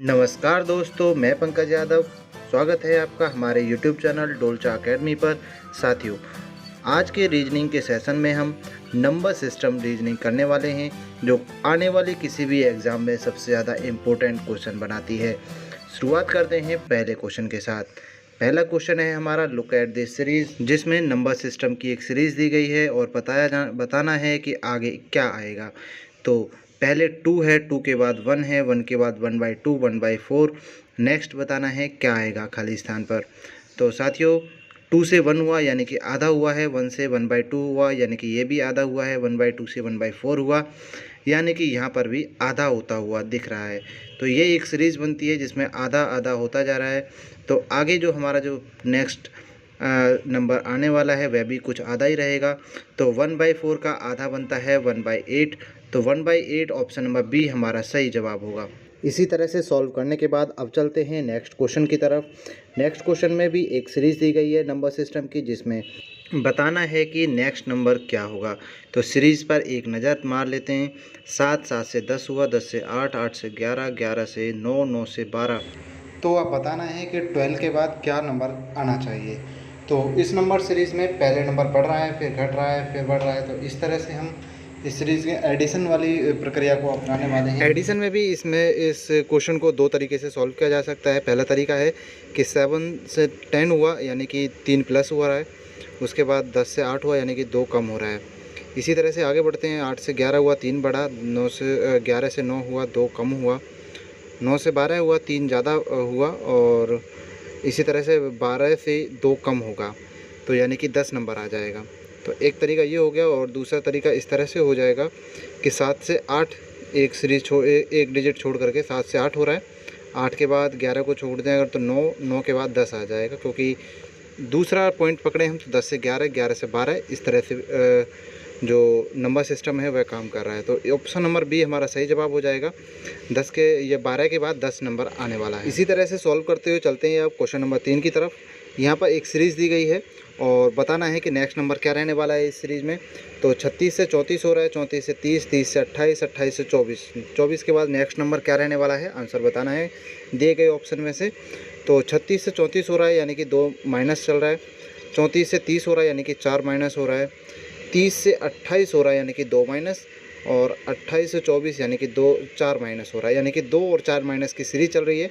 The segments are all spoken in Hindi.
नमस्कार दोस्तों, मैं पंकज यादव। स्वागत है आपका हमारे YouTube चैनल डोलचा अकेडमी पर। साथियों, आज के रीजनिंग के सेशन में हम नंबर सिस्टम रीजनिंग करने वाले हैं, जो आने वाले किसी भी एग्ज़ाम में सबसे ज़्यादा इम्पोर्टेंट क्वेश्चन बनाती है। शुरुआत करते हैं पहले क्वेश्चन के साथ। पहला क्वेश्चन है हमारा, लुक एट दिस सीरीज़, जिसमें नंबर सिस्टम की एक सीरीज़ दी गई है और बताना है कि आगे क्या आएगा। तो पहले 2 है, 2 के बाद 1 है, 1 के बाद 1/2, 1/4। नेक्स्ट बताना है क्या आएगा खाली स्थान पर। तो साथियों, 2 से 1 हुआ यानी कि आधा हुआ है, 1 से 1/2 हुआ यानी कि ये भी आधा हुआ है, 1/2 से 1/4 हुआ यानी कि यहाँ पर भी आधा होता हुआ दिख रहा है। तो ये एक सीरीज़ बनती है जिसमें आधा आधा होता जा रहा है। तो आगे जो हमारा जो नेक्स्ट नंबर आने वाला है वह भी कुछ आधा ही रहेगा। तो 1/4 का आधा बनता है 1/8। तो 1/8 ऑप्शन नंबर बी हमारा सही जवाब होगा। इसी तरह से सॉल्व करने के बाद अब चलते हैं नेक्स्ट क्वेश्चन की तरफ। नेक्स्ट क्वेश्चन में भी एक सीरीज़ दी गई है नंबर सिस्टम की, जिसमें बताना है कि नेक्स्ट नंबर क्या होगा। तो सीरीज़ पर एक नज़र मार लेते हैं। 7 से 10 हुआ, 10 से 8, 8 से 11, 11 से 9, 9 से 12। तो अब बताना है कि 12 के बाद क्या नंबर आना चाहिए। तो इस नंबर सीरीज़ में पहले नंबर बढ़ रहा है, फिर घट रहा है, फिर बढ़ रहा है। तो इस तरह से हम इस सीरीज़ के एडिशन वाली प्रक्रिया को अपनाने वाले हैं। एडिशन में भी इसमें इस क्वेश्चन को दो तरीके से सॉल्व किया जा सकता है। पहला तरीका है कि 7 से 10 हुआ यानी कि 3 प्लस हो रहा है, उसके बाद 10 से 8 हुआ यानी कि 2 कम हो रहा है। इसी तरह से आगे बढ़ते हैं। 8 से 11 हुआ, 3 बढ़ा, 9 से 11 से 9 हुआ, 2 कम हुआ, 9 से 12 हुआ, 3 ज़्यादा हुआ, और इसी तरह से 12 से 2 कम होगा, तो यानी कि 10 नंबर आ जाएगा। तो एक तरीका ये हो गया, और दूसरा तरीका इस तरह से हो जाएगा कि 7 से 8 एक सीरीज एक डिजिट छोड़ करके 7 से 8 हो रहा है। 8 के बाद 11 को छोड़ दें अगर तो 9, 9 के बाद 10 आ जाएगा, क्योंकि दूसरा पॉइंट पकड़े हम तो 10 से 11, 11 से 12, इस तरह से जो नंबर सिस्टम है वह काम कर रहा है। तो ऑप्शन नंबर बी हमारा सही जवाब हो जाएगा। 10 के ये 12 के बाद 10 नंबर आने वाला है। इसी तरह से सॉल्व करते हुए चलते हैं अब क्वेश्चन नंबर 3 की तरफ। यहाँ पर एक सीरीज़ दी गई है और बताना है कि नेक्स्ट नंबर क्या रहने वाला है इस सीरीज़ में। तो 36 से 34 हो रहा है, 34 से 30, 30 से 28, 28 से 24, 24 के बाद नेक्स्ट नंबर क्या रहने वाला है, आंसर बताना है दिए गए ऑप्शन में से। तो 36 से 34 हो रहा है यानी कि 2 माइनस चल रहा है, 34 से 30 हो रहा है यानी कि 4 माइनस हो रहा है, 30 से 28 हो रहा है यानी कि 2 माइनस, और 28 से 24 यानी कि 4 माइनस हो रहा है, यानी कि 2 और 4 माइनस की सीरीज़ चल रही है।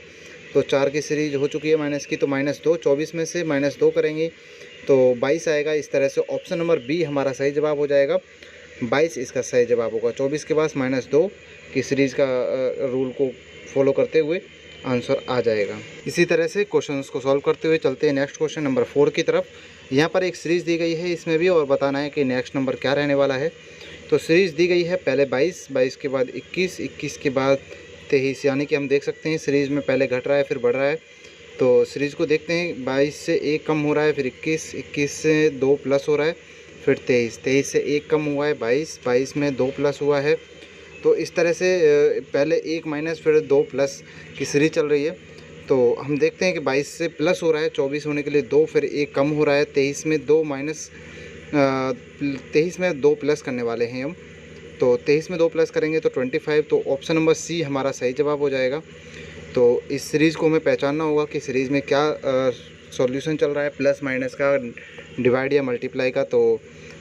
तो 4 की सीरीज हो चुकी है माइनस की, तो -2, 24 में से -2 करेंगे तो 22 आएगा। इस तरह से ऑप्शन नंबर बी हमारा सही जवाब हो जाएगा। 22 इसका सही जवाब होगा। 24 के पास -2 की सीरीज़ का रूल को फॉलो करते हुए आंसर आ जाएगा। इसी तरह से क्वेश्चंस को सॉल्व करते हुए चलते हैं नेक्स्ट क्वेश्चन नंबर 4 की तरफ। यहाँ पर एक सीरीज़ दी गई है इसमें भी, और बताना है कि नेक्स्ट नंबर क्या रहने वाला है। तो सीरीज़ दी गई है पहले 22, 22 के बाद 21, 21 के बाद 23, यानी कि हम देख सकते हैं सीरीज़ में पहले घट रहा है फिर बढ़ रहा है। तो सीरीज़ को देखते हैं। 22 से 1 कम हो रहा है, फिर 21, 21 से 2 प्लस हो रहा है, फिर 23, 23 से 1 कम हुआ है, 22, 22 में 2 प्लस हुआ है। तो इस तरह से पहले 1 माइनस फिर 2 प्लस की सीरीज़ चल रही है। तो हम देखते हैं कि 22 से प्लस हो रहा है, 24 होने के लिए 2, फिर 1 कम हो रहा है, 23 में 2 माइनस, 23 में 2 प्लस करने वाले हैं हम। तो 23 में 2 प्लस करेंगे तो 25। तो ऑप्शन नंबर सी हमारा सही जवाब हो जाएगा। तो इस सीरीज़ को हमें पहचानना होगा कि सीरीज़ में क्या सॉल्यूशन चल रहा है, प्लस माइनस का, डिवाइड या मल्टीप्लाई का। तो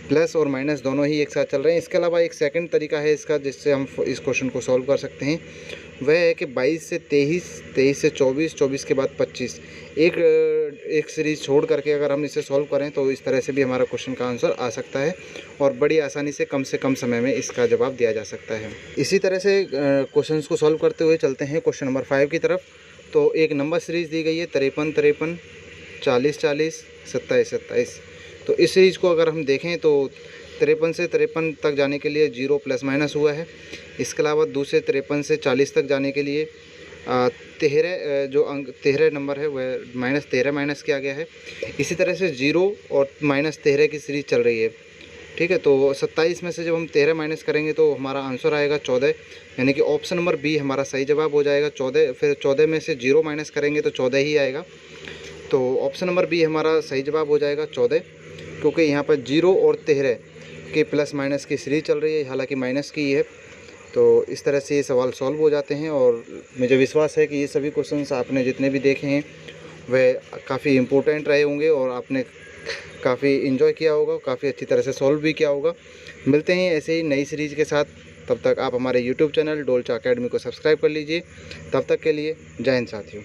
प्लस और माइनस दोनों ही एक साथ चल रहे हैं। इसके अलावा एक सेकंड तरीका है इसका जिससे हम इस क्वेश्चन को सॉल्व कर सकते हैं, वह है कि 22 से 23, 23 से 24, 24 के बाद 25, एक सीरीज़ छोड़ करके अगर हम इसे सॉल्व करें तो इस तरह से भी हमारा क्वेश्चन का आंसर आ सकता है, और बड़ी आसानी से कम समय में इसका जवाब दिया जा सकता है। इसी तरह से क्वेश्चंस को सॉल्व करते हुए चलते हैं क्वेश्चन नंबर 5 की तरफ। तो एक नंबर सीरीज़ दी गई है 53, 53, 40, 40, 27, 27। तो इस सीरीज़ को अगर हम देखें तो 53 से 53 तक जाने के लिए 0 प्लस माइनस हुआ है। इसके अलावा दूसरे 53 से 40 तक जाने के लिए 13 जो अंक 13 नंबर है वह -13 माइनस किया गया है। इसी तरह से 0 और -13 की सीरीज़ चल रही है। ठीक है, तो 27 में से जब हम 13 माइनस करेंगे तो हमारा आंसर आएगा 14, यानी कि ऑप्शन नंबर बी हमारा सही जवाब हो जाएगा 14। फिर 14 में से 0 माइनस करेंगे तो 14 ही आएगा। तो ऑप्शन नंबर बी हमारा सही जवाब हो जाएगा 14, क्योंकि यहाँ पर 0 और 13 के प्लस माइनस की सीरीज़ चल रही है, हालांकि माइनस की है। तो इस तरह से ये सवाल सॉल्व हो जाते हैं और मुझे विश्वास है कि ये सभी क्वेश्चंस आपने जितने भी देखे हैं वह काफ़ी इम्पोर्टेंट रहे होंगे और आपने काफ़ी इन्जॉय किया होगा, काफ़ी अच्छी तरह से सॉल्व भी किया होगा। मिलते हैं ऐसे ही नई सीरीज़ के साथ, तब तक आप हमारे यूट्यूब चैनल डोलचा अकेडमी को सब्सक्राइब कर लीजिए। तब तक के लिए जय हिंद साथियों।